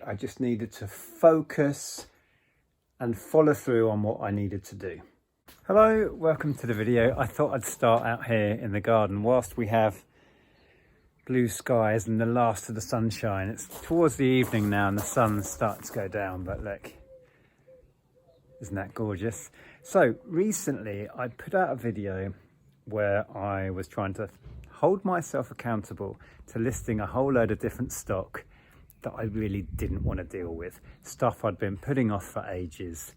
I just needed to focus and follow through on what I needed to do. Hello, welcome to the video. I thought I'd start out here in the garden whilst we have blue skies and the last of the sunshine. It's towards the evening now and the sun's starting to go down, but look, isn't that gorgeous? So recently I put out a video where I was trying to hold myself accountable to listing a whole load of different stock that I really didn't want to deal with. Stuff I'd been putting off for ages.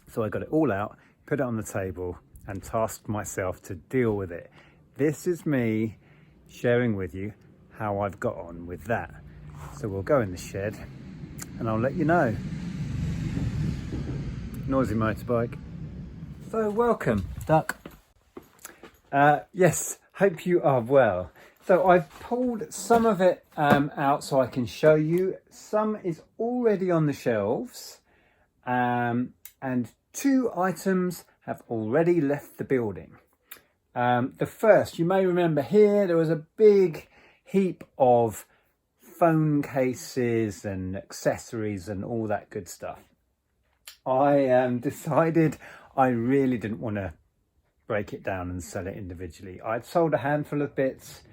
So I got it all out, put it on the table and tasked myself to deal with it. This is me sharing with you how I've got on with that. So we'll go in the shed and I'll let you know. Noisy motorbike. So welcome, Duck. Yes, hope you are well. So I've pulled some of it out so I can show you. Some is already on the shelves and 2 items have already left the building. The first, you may remember here, there was a big heap of phone cases and accessories and all that good stuff. I decided I really didn't want to break it down and sell it individually. I'd sold a handful of bits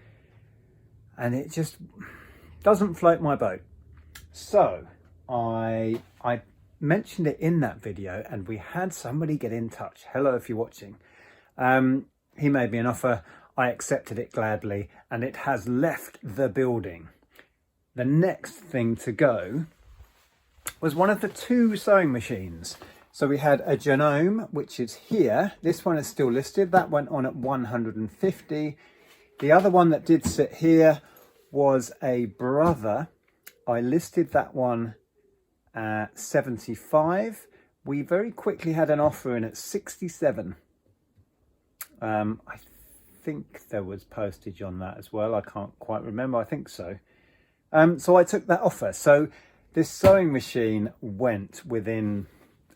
and it just doesn't float my boat. So I mentioned it in that video and we had somebody get in touch. Hello, if you're watching. He made me an offer. I accepted it gladly and it has left the building. The next thing to go was one of the 2 sewing machines. So we had a Genome, which is here. This one is still listed. That went on at 150. The other one that did sit here was a Brother. I listed that one at 75. We very quickly had an offer in at 67. I think there was postage on that as well. I can't quite remember. I think so. So I took that offer. So this sewing machine went within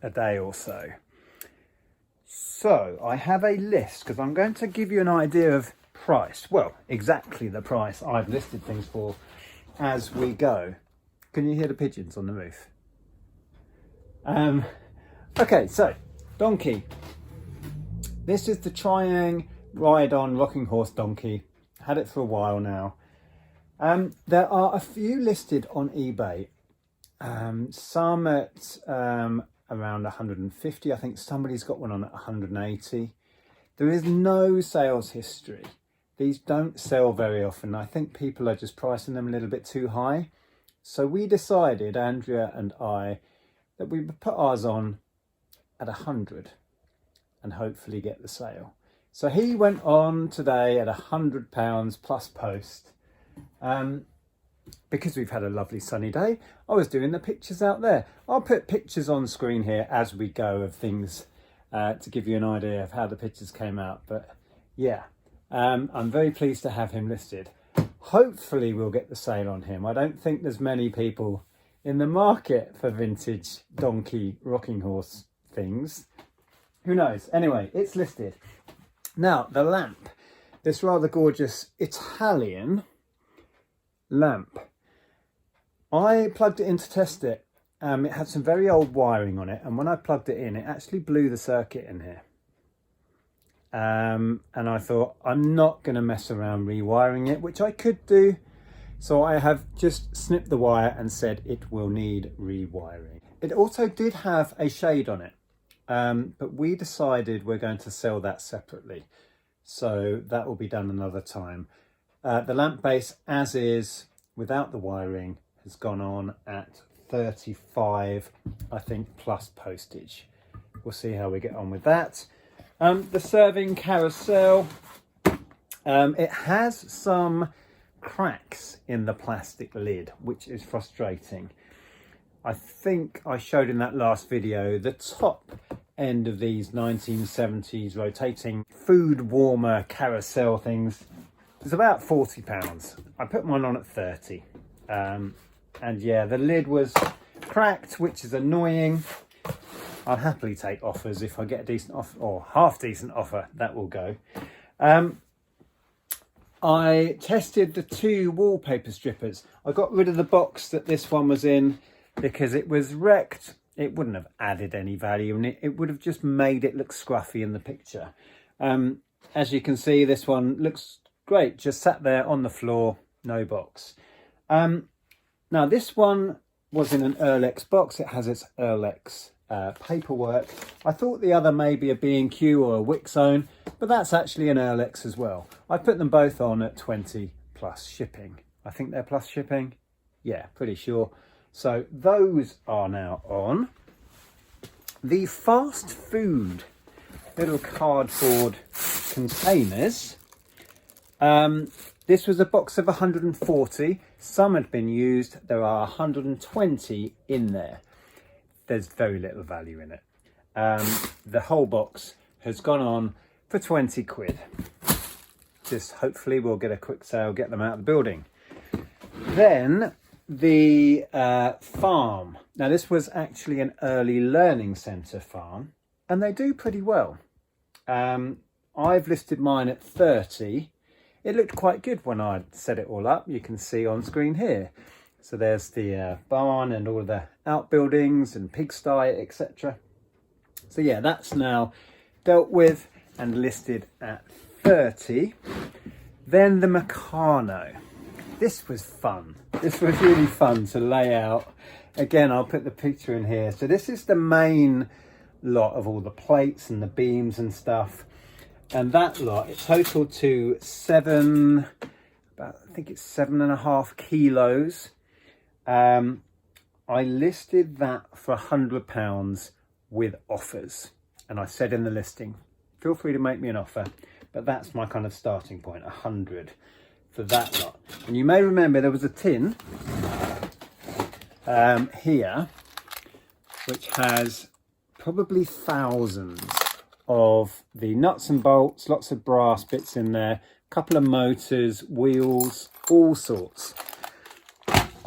a day or so. So I have a list because I'm going to give you an idea of price. Well, exactly the price I've listed things for as we go. Can you hear the pigeons on the roof? Okay, so donkey. This is the Triang ride-on rocking horse donkey. Had it for a while now. There are a few listed on eBay. Some at around 150. I think somebody's got one on at 180. There is no sales history. These don't sell very often. I think people are just pricing them a little bit too high. So we decided, Andrea and I, that we would put ours on at 100 and hopefully get the sale. So he went on today at £100 plus post. Because we've had a lovely sunny day, I was doing the pictures out there. I'll put pictures on screen here as we go of things to give you an idea of how the pictures came out. But yeah, I'm very pleased to have him listed. Hopefully we'll get the sale on him. I don't think there's many people in the market for vintage donkey rocking horse things. Who knows? Anyway, it's listed. Now, the lamp. This rather gorgeous Italian lamp. I plugged it in to test it. It had some very old wiring on it, and when I plugged it in, it actually blew the circuit in here. And I thought, I'm not going to mess around rewiring it, which I could do. So I have just snipped the wire and said it will need rewiring. It also did have a shade on it, but we decided we're going to sell that separately. So that will be done another time. The lamp base, as is, without the wiring, has gone on at 35, I think, plus postage. We'll see how we get on with that. The serving carousel, it has some cracks in the plastic lid, which is frustrating. I think I showed in that last video the top end of these 1970s rotating food warmer carousel things. It's about £40. I put mine on at 30. And yeah, the lid was cracked, which is annoying. I'll happily take offers if I get a decent offer or half decent offer. That will go. I tested the 2 wallpaper strippers. I got rid of the box that this one was in because it was wrecked. It wouldn't have added any value and it would have just made it look scruffy in the picture. As you can see, this one looks great, just sat there on the floor, no box. Now this one was in an Earlex box. It has its Earlex paperwork. I thought the other may be a B&Q or a Wixzone, but that's actually an Earlex as well. I put them both on at 20 plus shipping. I think they're plus shipping. Yeah, pretty sure. So those are now on. The fast food little cardboard containers. This was a box of 140. Some had been used. There are 120 in there. There's very little value in it. The whole box has gone on for 20 quid. Just hopefully we'll get a quick sale, get them out of the building. Then the farm. Now this was actually an early learning centre farm and they do pretty well. I've listed mine at 30. It looked quite good when I set it all up. You can see on screen here. So there's the barn and all the outbuildings and pigsty, etc. So yeah, that's now dealt with and listed at 30. Then the Meccano. This was fun. This was really fun to lay out. Again, I'll put the picture in here. So this is the main lot of all the plates and the beams and stuff. And that lot, it totaled to I think it's 7.5 kilos. I listed that for £100 with offers. And I said in the listing, feel free to make me an offer, but that's my kind of starting point, 100 for that lot. And you may remember there was a tin here, which has probably thousands of the nuts and bolts, lots of brass bits in there, a couple of motors, wheels, all sorts.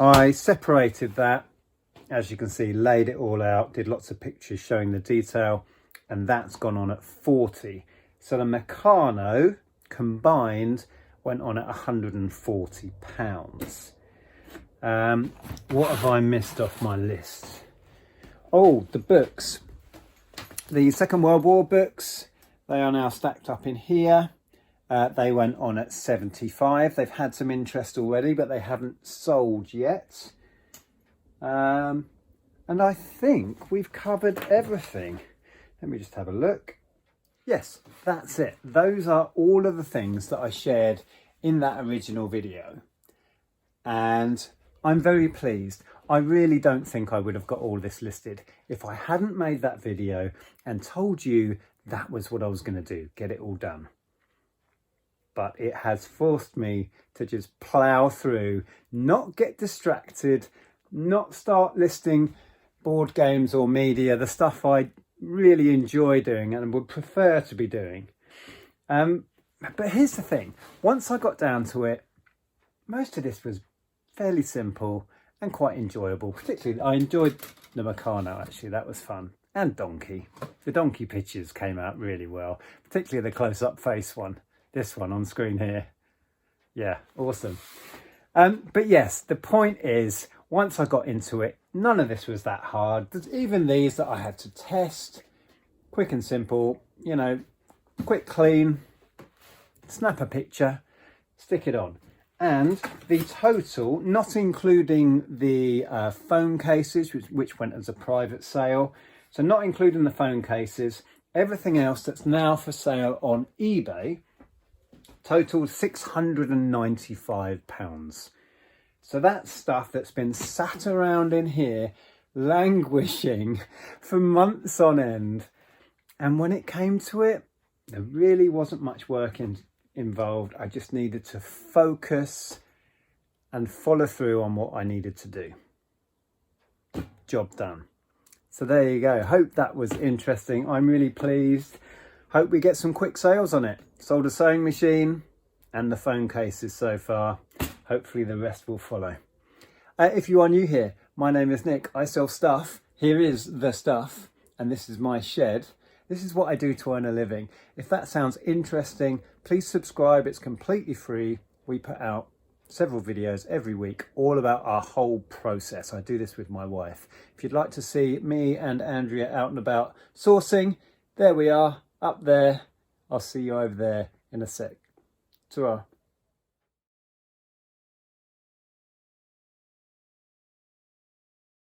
I separated that, as you can see, laid it all out, did lots of pictures showing the detail, and that's gone on at 40. So the Meccano combined went on at £140. What have I missed off my list? Oh, the books. The Second World War books, they are now stacked up in here. They went on at 75. They've had some interest already, but they haven't sold yet. And I think we've covered everything. Let me just have a look. Yes, that's it. Those are all of the things that I shared in that original video. And I'm very pleased. I really don't think I would have got all this listed if I hadn't made that video and told you that was what I was going to do, get it all done. But it has forced me to just plow through, not get distracted, not start listing board games or media, the stuff I really enjoy doing and would prefer to be doing. But here's the thing, once I got down to it, most of this was fairly simple and quite enjoyable. Particularly, I enjoyed the Meccano, actually, that was fun. And Donkey. The Donkey pictures came out really well, particularly the close-up face one. This one on screen here. Yeah, awesome. But yes, the point is, once I got into it, none of this was that hard. There's even these that I had to test. Quick and simple, you know, quick clean, snap a picture, stick it on. And the total, not including the phone cases, which went as a private sale, so not including the phone cases, everything else that's now for sale on eBay, totaled £695. So that's stuff that's been sat around in here, languishing for months on end. And when it came to it, there really wasn't much work involved. I just needed to focus and follow through on what I needed to do. Job done. So there you go. Hope that was interesting. I'm really pleased. Hope we get some quick sales on it. Sold a sewing machine and the phone cases so far. Hopefully the rest will follow. If you are new here, my name is Nick. I sell stuff. Here is the stuff, and this is my shed. This is what I do to earn a living. If that sounds interesting, please subscribe. It's completely free. we put out several videos every week all about our whole process. I do this with my wife. If you'd like to see me and Andrea out and about sourcing, there we are, up there. I'll see you over there in a sec. Ta-ra.